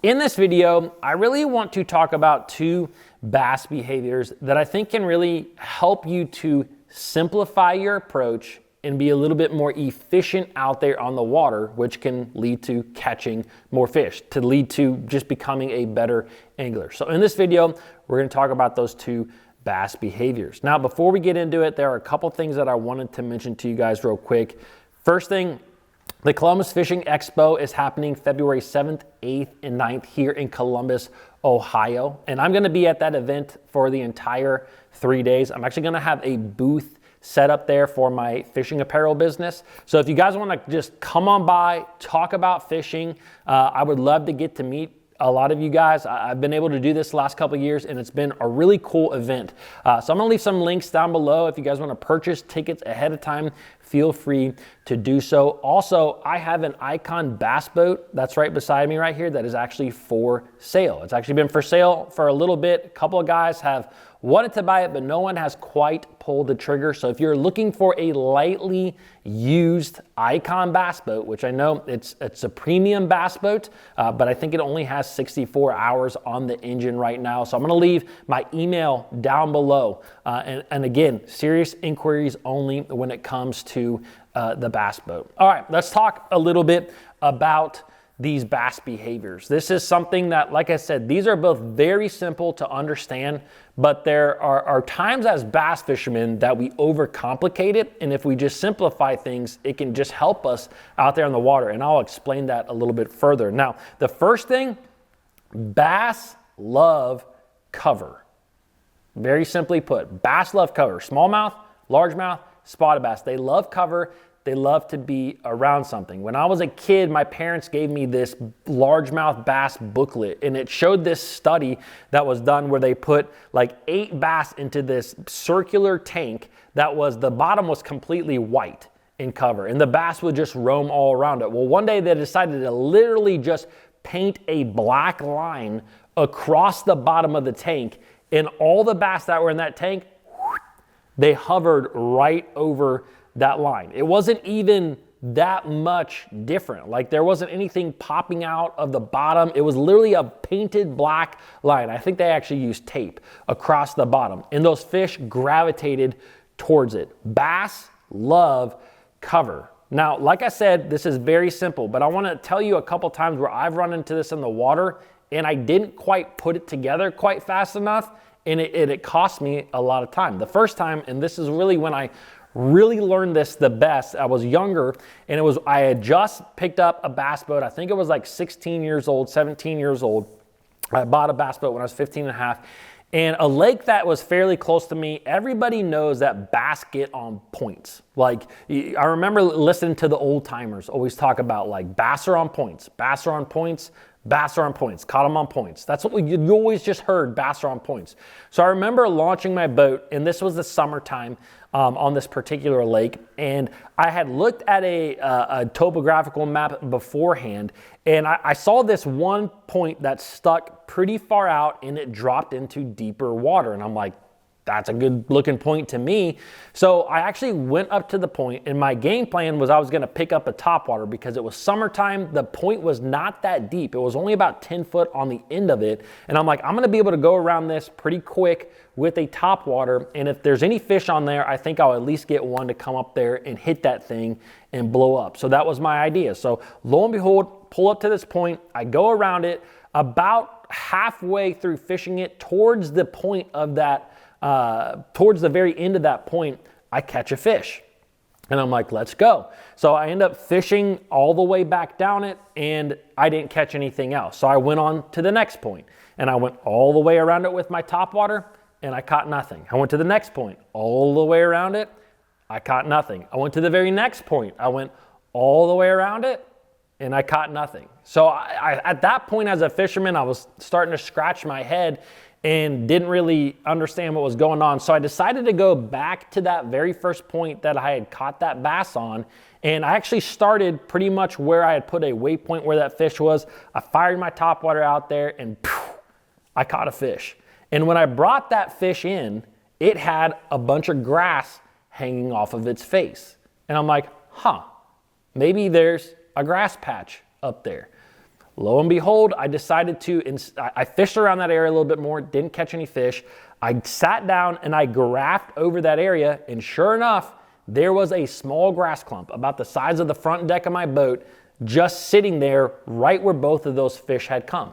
In this video, I really want to talk about two bass behaviors that I think can really help you to simplify your approach and be a little bit more efficient out there on the water, which can lead to catching more fish, to lead to just becoming a better angler. So in this video, we're going to talk about those two bass behaviors. Now, before we get into it, there are a couple things that I wanted to mention to you guys real quick. First thing, the Columbus Fishing Expo is happening February 7th, 8th, and 9th here in Columbus, Ohio. And I'm gonna be at that event for the entire 3 days. I'm actually gonna have a booth set up there for my fishing apparel business. So if you guys wanna just come on by, talk about fishing, I would love to get to meet a lot of you guys. I've been able to do this the last couple of years and it's been a really cool event. So I'm gonna leave some links down below. If you guys wanna purchase tickets ahead of time, feel free to do so. Also, I have an Icon bass boat that's right beside me right here that is actually for sale. It's actually been for sale for a little bit. A couple of guys have wanted to buy it, but no one has quite pulled the trigger. So if you're looking for a lightly used Icon bass boat, which I know it's a premium bass boat, but I think it only has 64 hours on the engine right now. So I'm gonna leave my email down below. And again, serious inquiries only when it comes to the bass boat. All right, let's talk a little bit about these bass behaviors. This is something that, like I said, these are both very simple to understand, but there are times as bass fishermen that we overcomplicate it, and if we just simplify things, it can just help us out there on the water, and I'll explain that a little bit further. Now, the first thing, bass love cover. Very simply put, bass love cover. Smallmouth, largemouth, spotted bass, they love cover. They love to be around something. When I was a kid, my parents gave me this largemouth bass booklet, and it showed this study that was done where they put like 8 bass into this circular tank that was, the bottom was completely white in cover, and the bass would just roam all around it. Well, one day they decided to literally just paint a black line across the bottom of the tank, and all the bass that were in that tank, they hovered right over that line. It wasn't even that much different. Like there wasn't anything popping out of the bottom. It was literally a painted black line. I think they actually used tape across the bottom, and those fish gravitated towards it. Bass love cover. Now, like I said, this is very simple, but I want to tell you a couple times where I've run into this in the water and I didn't quite put it together quite fast enough, and it cost me a lot of time. The first time, and this is really when I really learned this the best, I was younger, and I had just picked up a bass boat. I think it was like 16 years old, 17 years old. I bought a bass boat when I was 15 and a half, and a lake that was fairly close to me. Everybody knows that bass get on points. Like, I remember listening to the old timers always talk about like bass are on points, bass are on points, bass are on points, caught them on points. That's what you always just heard, bass are on points. So I remember launching my boat, and this was the summertime on this particular lake, and I had looked at a topographical map beforehand, and I saw this one point that stuck pretty far out, and it dropped into deeper water, and I'm like, that's a good looking point to me. So I actually went up to the point, and my game plan was I was gonna pick up a topwater because it was summertime. The point was not that deep. It was only about 10 foot on the end of it. And I'm like, I'm gonna be able to go around this pretty quick with a topwater. And if there's any fish on there, I think I'll at least get one to come up there and hit that thing and blow up. So that was my idea. So lo and behold, pull up to this point. I go around it about halfway through fishing it towards the point of that, towards the very end of that point, I catch a fish. And I'm like, let's go. So I end up fishing all the way back down it, and I didn't catch anything else. So I went on to the next point, and I went all the way around it with my topwater, and I caught nothing. I went to the next point, all the way around it, I caught nothing. I went to the very next point, I went all the way around it, and I caught nothing. So at that point as a fisherman, I was starting to scratch my head and didn't really understand what was going on. So I decided to go back to that very first point that I had caught that bass on, and I actually started pretty much where I had put a waypoint where that fish was. I fired my topwater out there, and I caught a fish. And when I brought that fish in, it had a bunch of grass hanging off of its face. And I'm like, maybe there's a grass patch up there. lo and behold, I decided I fished around that area a little bit more, didn't catch any fish. I sat down and I graphed over that area, and sure enough, there was a small grass clump about the size of the front deck of my boat, just sitting there right where both of those fish had come.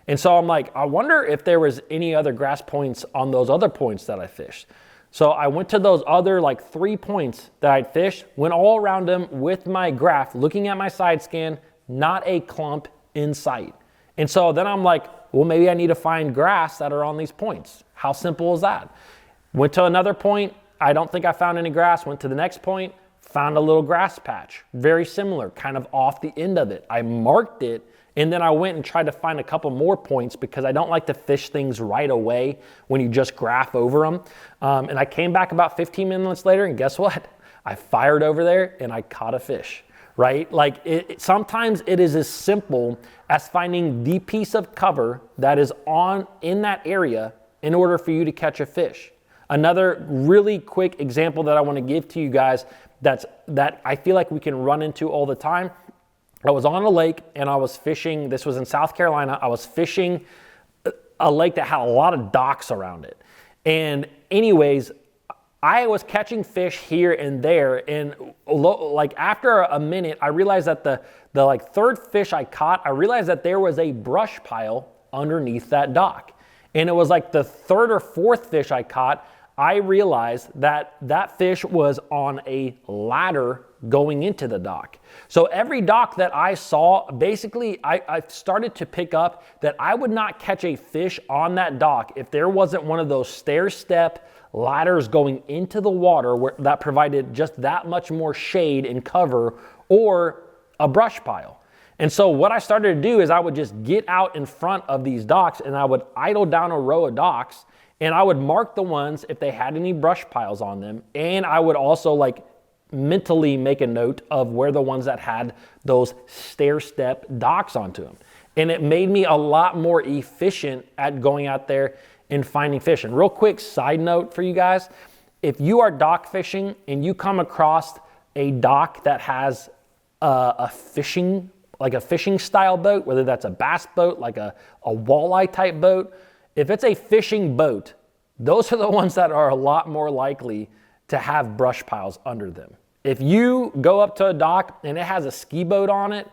And so I'm like, I wonder if there was any other grass points on those other points that I fished. So I went to those other like 3 points that I'd fished, went all around them with my graph, looking at my side scan, not a clump in sight. And so then I'm like, well, maybe I need to find grass that are on these points. How simple is that? Went to another point. I don't think I found any grass. Went to the next point, found a little grass patch. Very similar, kind of off the end of it. I marked it, and then I went and tried to find a couple more points because I don't like to fish things right away when you just graph over them. And I came back about 15 minutes later, and guess what? I fired over there and I caught a fish, right? Like sometimes it is as simple as finding the piece of cover that is in that area in order for you to catch a fish. Another really quick example that I want to give to you guys that I feel like we can run into all the time. I was on a lake and I was fishing. This was in South Carolina. I was fishing a lake that had a lot of docks around it. And anyways, I was catching fish here and there. And like after a minute, I realized that the like third fish I caught, I realized that there was a brush pile underneath that dock. And it was like the third or fourth fish I caught, I realized that that fish was on a ladder going into the dock. So every dock that I saw, basically I started to pick up that I would not catch a fish on that dock if there wasn't one of those stair step ladders going into the water that provided just that much more shade and cover, or a brush pile. And so what I started to do is I would just get out in front of these docks and I would idle down a row of docks, and I would mark the ones if they had any brush piles on them. And I would also like mentally make a note of where the ones that had those stair step docks onto them. And it made me a lot more efficient at going out there and finding fish. And real quick side note for you guys, if you are dock fishing and you come across a dock that has a fishing style boat, whether that's a bass boat, like a walleye type boat, if it's a fishing boat, those are the ones that are a lot more likely to have brush piles under them. If you go up to a dock and it has a ski boat on it,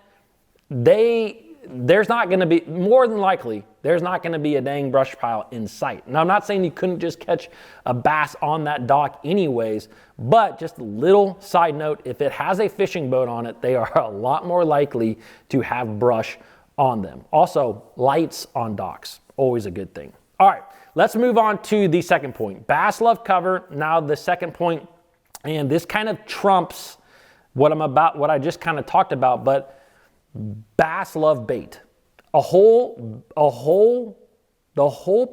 there's not gonna be, more than likely, there's not gonna be a dang brush pile in sight. Now, I'm not saying you couldn't just catch a bass on that dock anyways, but just a little side note, if it has a fishing boat on it, they are a lot more likely to have brush on them. Also, lights on docks, always a good thing. All right, let's move on to the second point. Bass love cover. Now the second point, and this kind of trumps what I just kind of talked about, but bass love bait. The whole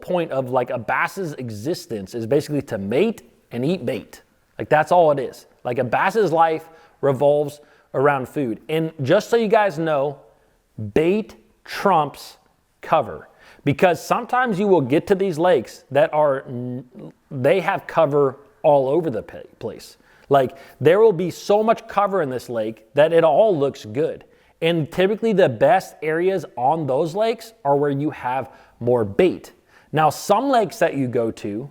point of like a bass's existence is basically to mate and eat bait. Like that's all it is. Like a bass's life revolves around food. And just so you guys know, bait trumps cover. Because sometimes you will get to these lakes that they have cover all over the place. Like there will be so much cover in this lake that it all looks good. And typically the best areas on those lakes are where you have more bait. Now, some lakes that you go to,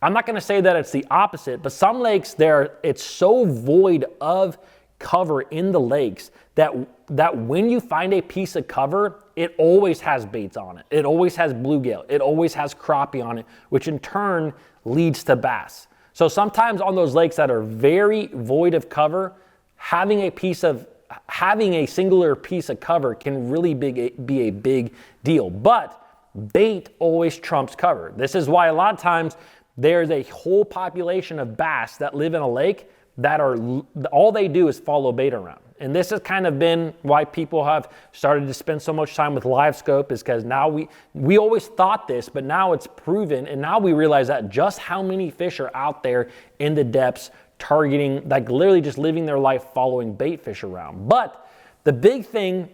I'm not gonna say that it's the opposite, but some lakes it's so void of cover in the lakes that when you find a piece of cover, it always has baits on it. It always has bluegill. It always has crappie on it, which in turn leads to bass. So sometimes on those lakes that are very void of cover, having a singular piece of cover can really be a big deal. But bait always trumps cover. This is why a lot of times there's a whole population of bass that live in a lake that all they do is follow bait around. And this has kind of been why people have started to spend so much time with live scope, is because now we always thought this, but now it's proven. And now we realize that just how many fish are out there in the depths targeting, like literally just living their life following bait fish around. But the big thing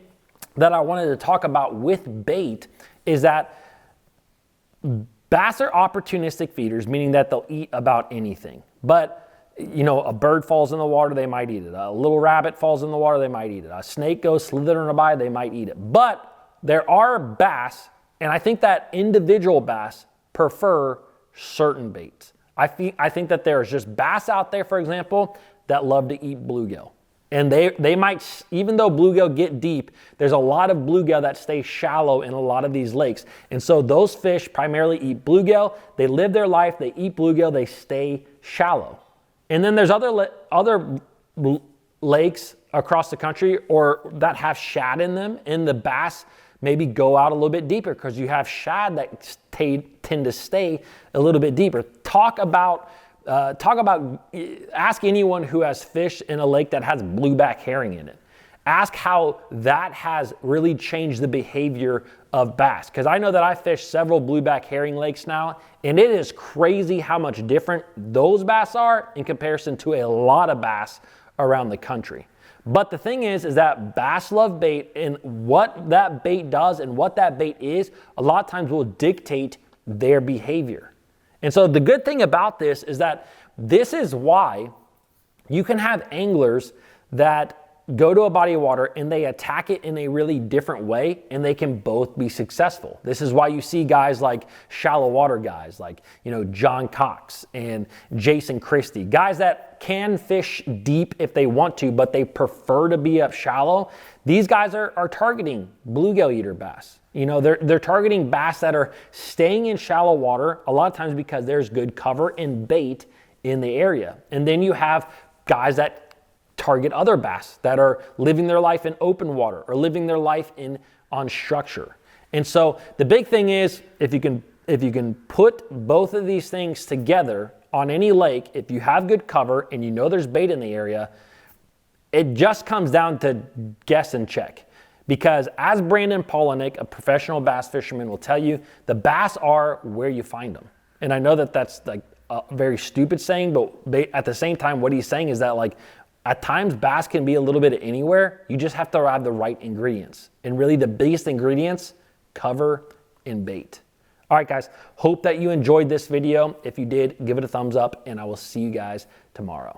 that I wanted to talk about with bait is that bass are opportunistic feeders, meaning that they'll eat about anything. But you know, a bird falls in the water, they might eat it. A little rabbit falls in the water, they might eat it. A snake goes slithering by, they might eat it. But there are bass, and I think that individual bass prefer certain baits. I think that there's just bass out there, for example, that love to eat bluegill. And they might, even though bluegill get deep, there's a lot of bluegill that stay shallow in a lot of these lakes. And so those fish primarily eat bluegill. They live their life, they eat bluegill, they stay shallow. And then there's other lakes across the country or that have shad in them, and the bass maybe go out a little bit deeper because you have shad that tend to stay a little bit deeper. Ask anyone who has fished in a lake that has blueback herring in it. Ask how that has really changed the behavior of bass. Because I know that I fished several blueback herring lakes now, and it is crazy how much different those bass are in comparison to a lot of bass around the country. But the thing is that bass love bait, and what that bait does and what that bait is, a lot of times will dictate their behavior. And so the good thing about this is that this is why you can have anglers that go to a body of water and they attack it in a really different way, and they can both be successful. This is why you see guys like shallow water guys like, John Cox and Jason Christie, guys that can fish deep if they want to, but they prefer to be up shallow. These guys are targeting bluegill eater bass. They're targeting bass that are staying in shallow water a lot of times because there's good cover and bait in the area. And then you have guys that target other bass that are living their life in open water or living their life on structure. And so the big thing is, if you can put both of these things together on any lake, if you have good cover and there's bait in the area, it just comes down to guess and check. Because as Brandon Polinick, a professional bass fisherman, will tell you, the bass are where you find them. And I know that that's like a very stupid saying, but at the same time, what he's saying is that at times bass can be a little bit anywhere. You just have to have the right ingredients. And really the biggest ingredients, cover and bait. All right, guys, hope that you enjoyed this video. If you did, give it a thumbs up, and I will see you guys tomorrow.